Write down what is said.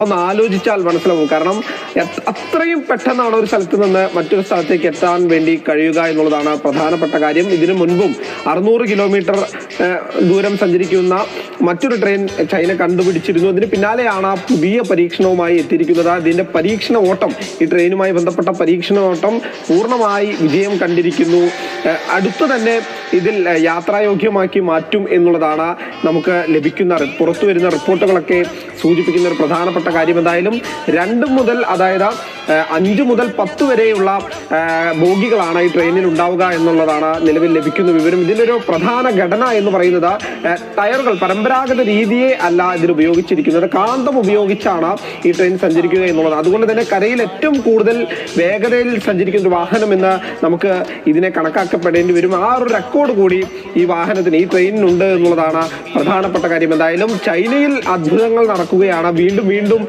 ഒന്ന് ആലോചിച്ചാൽ മനസ്സിലാവും. കാരണം അത്രയും പെട്ടെന്നാണ് ഒരു സ്ഥലത്ത് നിന്ന് മറ്റൊരു സ്ഥലത്തേക്ക് എത്താൻ വേണ്ടി കഴിയുക എന്നുള്ളതാണ് പ്രധാനപ്പെട്ട കാര്യം. ഇതിനു മുൻപും 600 കിലോമീറ്റർ ദൂരം സഞ്ചരിക്കുന്ന മറ്റൊരു ട്രെയിൻ ചൈന കണ്ടുപിടിച്ചിരുന്നു. അതിന് പിന്നാലെയാണ് പുതിയ പരീക്ഷണവുമായി എത്തിയിരിക്കുന്നത്. ഇതിന്റെ പരീക്ഷണ ഓട്ടം, ഈ ട്രെയിനുമായി ബന്ധപ്പെട്ട പരീക്ഷണ ഓട്ടം പൂർണ്ണമായി വിജയം കണ്ടിരിക്കുന്നു. അടുത്തു തന്നെ ഇതിൽ യാത്രായോഗ്യമാക്കി മാറ്റും എന്നുള്ളതാണ് നമുക്ക് ലഭിക്കുന്ന പുറത്തു വരുന്ന റിപ്പോർട്ടുകളൊക്കെ സൂചിപ്പിക്കുന്ന ഒരു പ്രധാനപ്പെട്ട കാര്യം. എന്തായാലും 2 മുതൽ, അതായത് 5 മുതൽ 10 വരെയുള്ള ബോഗികളാണ് ഈ ട്രെയിനിൽ ഉണ്ടാവുക എന്നുള്ളതാണ് നിലവിൽ ലഭിക്കുന്ന വിവരം. ഇതിലൊരു പ്രധാന ഘടന എന്ന് പറയുന്നത് ടയറുകൾ പരമ്പരാഗത രീതിയെ അല്ല ഇതിൽ ഉപയോഗിച്ചിരിക്കുന്നത്, കാന്തം ഉപയോഗിച്ചാണ് ഈ ട്രെയിൻ സഞ്ചരിക്കുക എന്നുള്ളത്. അതുകൊണ്ട് തന്നെ കരയിൽ ഏറ്റവും കൂടുതൽ വേഗതയിൽ സഞ്ചരിക്കുന്ന ഒരു വാഹനം എന്ന് നമുക്ക് ഇതിനെ കണക്കാക്കപ്പെടേണ്ടി വരും. ആ ഒരു റെക്കോർഡ് കൂടി ഈ വാഹനത്തിന്, ഈ ട്രെയിനിനുണ്ട് എന്നുള്ളതാണ് പ്രധാനപ്പെട്ട കാര്യം. എന്തായാലും ചൈനയിൽ അത്ഭുതങ്ങൾ നടക്കുകയാണ്. വീണ്ടും